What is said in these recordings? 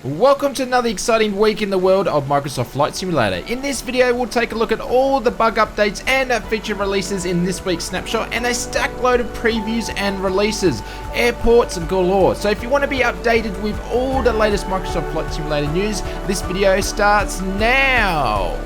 Welcome to another exciting week in the world of Microsoft Flight Simulator. In this video, we'll take a look at all the bug updates and feature releases in this week's snapshot and a stack load of previews and releases. Airports Galore. So if you want to be updated with all the latest Microsoft Flight Simulator news, this video starts now.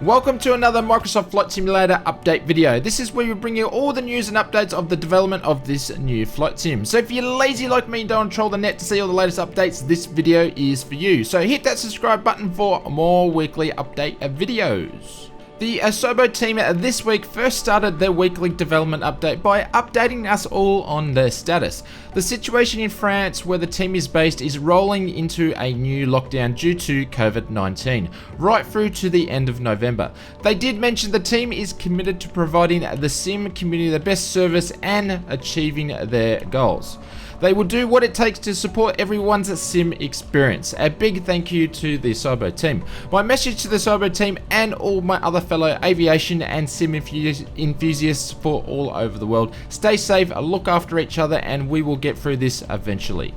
Welcome to another Microsoft Flight Simulator update video. This is where we bring you all the news and updates of the development of this new flight sim. So if you're lazy like me and don't troll the net to see all the latest updates, this video is for you. So hit that subscribe button for more weekly update videos. The Asobo team this week first started their weekly development update by updating us all on their status. The situation in France, where the team is based, is rolling into a new lockdown due to COVID-19, right through to the end of November. They did mention the team is committed to providing the sim community the best service and achieving their goals. They will do what it takes to support everyone's sim experience. A big thank you to the Asobo team. My message to the Asobo team and all my other fellow aviation and sim enthusiasts for all over the world: stay safe, look after each other, and we will get through this eventually.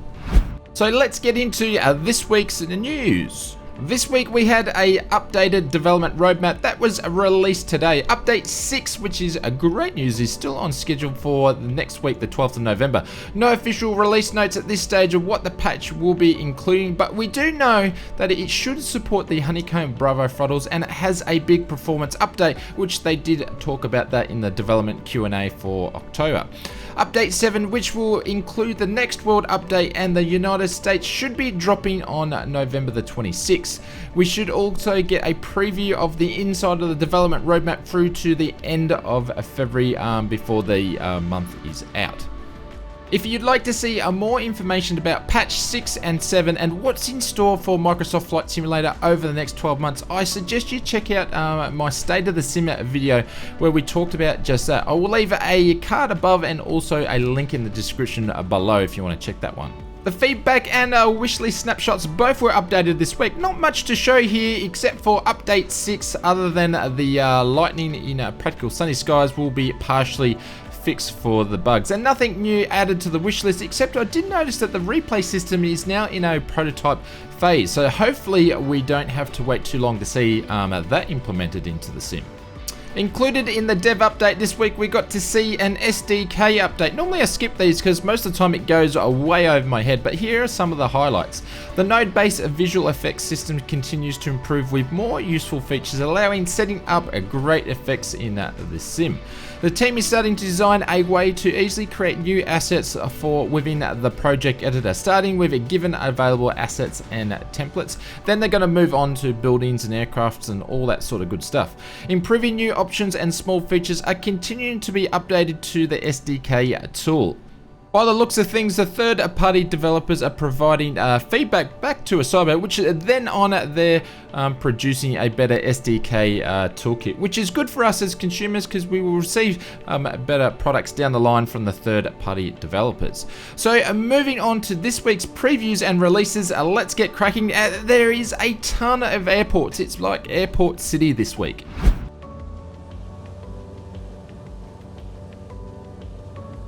So let's get into this week's news. This week we had a updated development roadmap that was released today. Update 6, which is a great news, is still on schedule for the next week, the 12th of November. No official release notes at this stage of what the patch will be including, but we do know that it should support the Honeycomb Bravo throttles, and it has a big performance update, which they did talk about that in the development Q&A for October. Update 7, which will include the Next World update and the United States, should be dropping on November the 26th. We should also get a preview of the inside of the development roadmap through to the end of February before the month is out. If you'd like to see more information about patch 6 and 7 and what's in store for Microsoft Flight Simulator over the next 12 months, I suggest you check out my State of the Sim video where we talked about just that. I will leave a card above and also a link in the description below if you want to check that one. The feedback and wishlist snapshots both were updated this week. Not much to show here except for update 6, other than the lightning in practical sunny skies will be partially fixed for the bugs, and nothing new added to the wish list, except I did notice that the replay system is now in a prototype phase, so hopefully we don't have to wait too long to see that implemented into the sim. Included in the dev update this week, we got to see an SDK update. Normally I skip these because most of the time it goes way over my head, but here are some of the highlights. The node-based visual effects system continues to improve with more useful features, allowing setting up great effects in the sim. The team is starting to design a way to easily create new assets for within the project editor, starting with given available assets and templates. Then they're going to move on to buildings and aircrafts and all that sort of good stuff. Improving new options and small features are continuing to be updated to the SDK tool. By the looks of things, the third-party developers are providing feedback back to Asobo, which then on they're producing a better SDK toolkit, which is good for us as consumers because we will receive better products down the line from the third-party developers. So moving on to this week's previews and releases, let's get cracking. There is a ton of airports. It's like Airport City this week.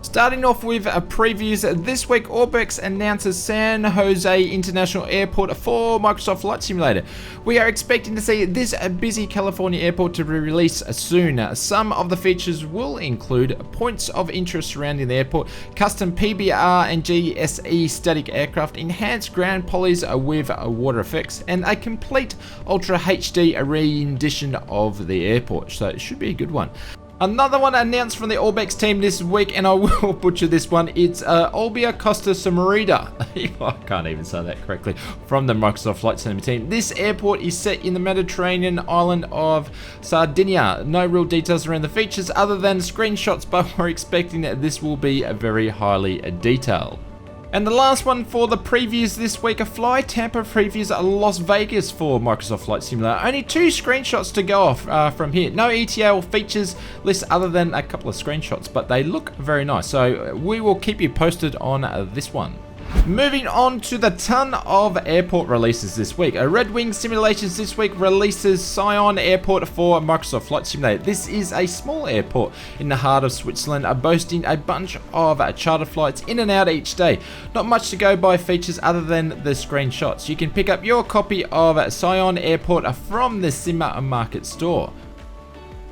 Starting off with previews, this week Orbx announces San Jose International Airport for Microsoft Flight Simulator. We are expecting to see this busy California airport to be released soon. Some of the features will include points of interest surrounding the airport, custom PBR and GSE static aircraft, enhanced ground polys with water effects, and a complete Ultra HD rendition of the airport. So it should be a good one. Another one announced from the Orbx team this week, and I will butcher this one. It's Olbia Costa Samarita. I can't even say that correctly. From the Microsoft Flight Simulator team. This airport is set in the Mediterranean island of Sardinia. No real details around the features other than screenshots, but we're expecting that this will be very highly detailed. And the last one for the previews this week, a Fly Tampa previews Las Vegas for Microsoft Flight Simulator. Only 2 screenshots to go off from here. No ETA or features list other than a couple of screenshots, but they look very nice. So we will keep you posted on this one. Moving on to the ton of airport releases this week. Redwing Simulations this week releases Sion Airport for Microsoft Flight Simulator. This is a small airport in the heart of Switzerland, boasting a bunch of charter flights in and out each day. Not much to go by features other than the screenshots. You can pick up your copy of Sion Airport from the Sim Market store.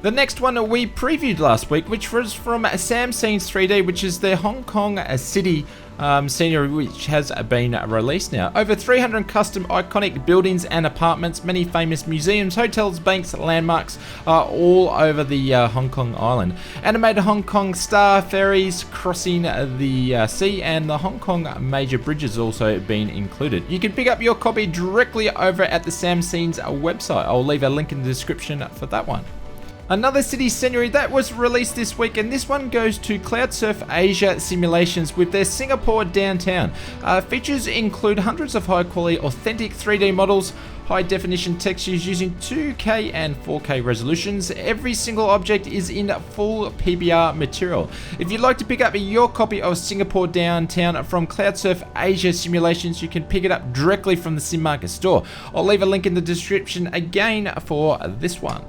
The next one we previewed last week, which was from Sam Scenes 3D, which is the Hong Kong city scenery, which has been released now. Over 300 custom iconic buildings and apartments, many famous museums, hotels, banks, landmarks are all over the Hong Kong island. Animated Hong Kong star ferries crossing the sea, and the Hong Kong major bridges also been included. You can pick up your copy directly over at the Sam Scenes website. I'll leave a link in the description for that one. Another city scenery that was released this week, and this one goes to CLOUDSURF Asia Simulations with their Singapore downtown. Features include hundreds of high quality authentic 3D models, high definition textures using 2K and 4K resolutions. Every single object is in full PBR material. If you'd like to pick up your copy of Singapore Downtown from CLOUDSURF Asia Simulations, you can pick it up directly from the Sim Market store. I'll leave a link in the description again for this one.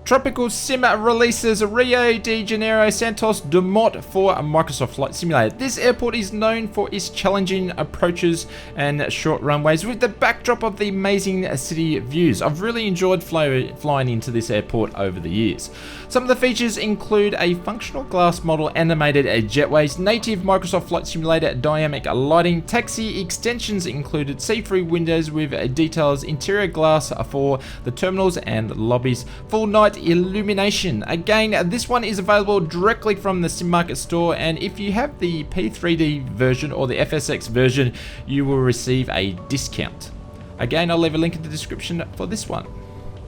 TropicalSim releases Rio de Janeiro Santos-Dumont for Microsoft Flight Simulator. This airport is known for its challenging approaches and short runways with the backdrop of the amazing city views. I've really enjoyed flying into this airport over the years. Some of the features include a functional glass model animated jetways, native Microsoft Flight Simulator dynamic lighting, taxi extensions included, see-through windows with details, interior glass for the terminals and lobbies, full night illumination. Again, this one is available directly from the Sim Market store, and if you have the P3D version or the FSX version, you will receive a discount. Again, I'll leave a link in the description for this one.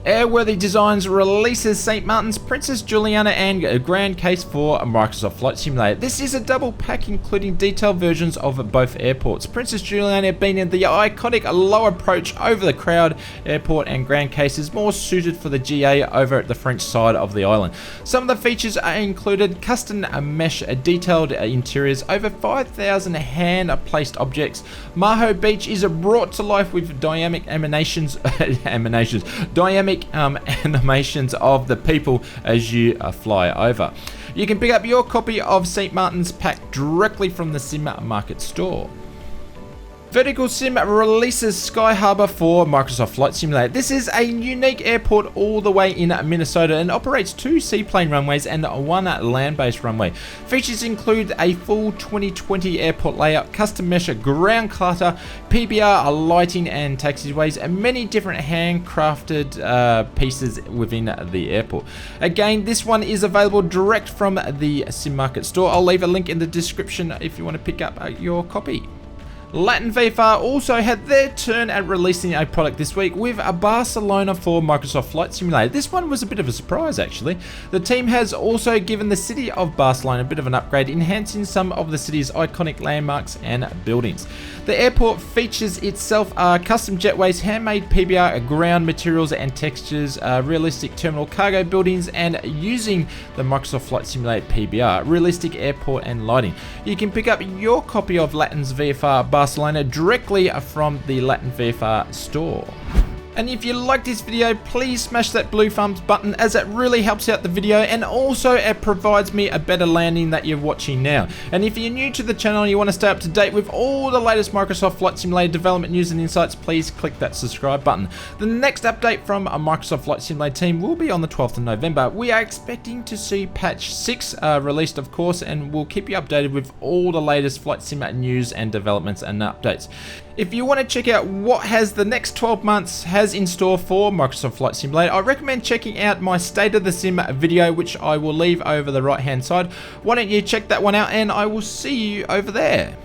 Airworthy Designs releases St. Martin's Princess Juliana and a Grand Case for Microsoft Flight Simulator. This is a double pack including detailed versions of both airports. Princess Juliana being in the iconic low approach over the crowd airport, and Grand Case is more suited for the GA over at the French side of the island. Some of the features are included custom mesh detailed interiors, over 5,000 hand placed objects. Maho Beach is brought to life with dynamic animations of the people as you fly over. You can pick up your copy of St. Martin's pack directly from the Sim Market store. Verticalsim releases Sky Harbor for Microsoft Flight Simulator. This is a unique airport all the way in Minnesota and operates 2 seaplane runways and 1 land-based runway. Features include a full 2020 airport layout, custom mesh ground clutter, PBR lighting and taxiways, and many different handcrafted pieces within the airport. Again, this one is available direct from the Sim Market store. I'll leave a link in the description if you want to pick up your copy. VLatinVFR also had their turn at releasing a product this week with a Barcelona for Microsoft Flight Simulator. This one was a bit of a surprise actually. The team has also given the city of Barcelona a bit of an upgrade, enhancing some of the city's iconic landmarks and buildings. The airport features itself custom jetways, handmade PBR ground materials and textures, realistic terminal cargo buildings, and using the Microsoft Flight Simulator PBR, realistic airport and lighting. You can pick up your copy of VLatinVFR Barcelona directly from the VLatinVFR store. And if you like this video, please smash that blue thumbs button, as it really helps out the video, and also it provides me a better landing that you're watching now. And if you're new to the channel and you want to stay up to date with all the latest Microsoft Flight Simulator development news and insights, please click that subscribe button. The next update from a Microsoft Flight Simulator team will be on the 12th of November. We are expecting to see patch 6 released, of course, and we'll keep you updated with all the latest Flight Simulator news and developments and updates. If you want to check out what has the next 12 months has in store for Microsoft Flight Simulator, I recommend checking out my State of the Sim video, which I will leave over the right hand side. Why don't you check that one out, and I will see you over there.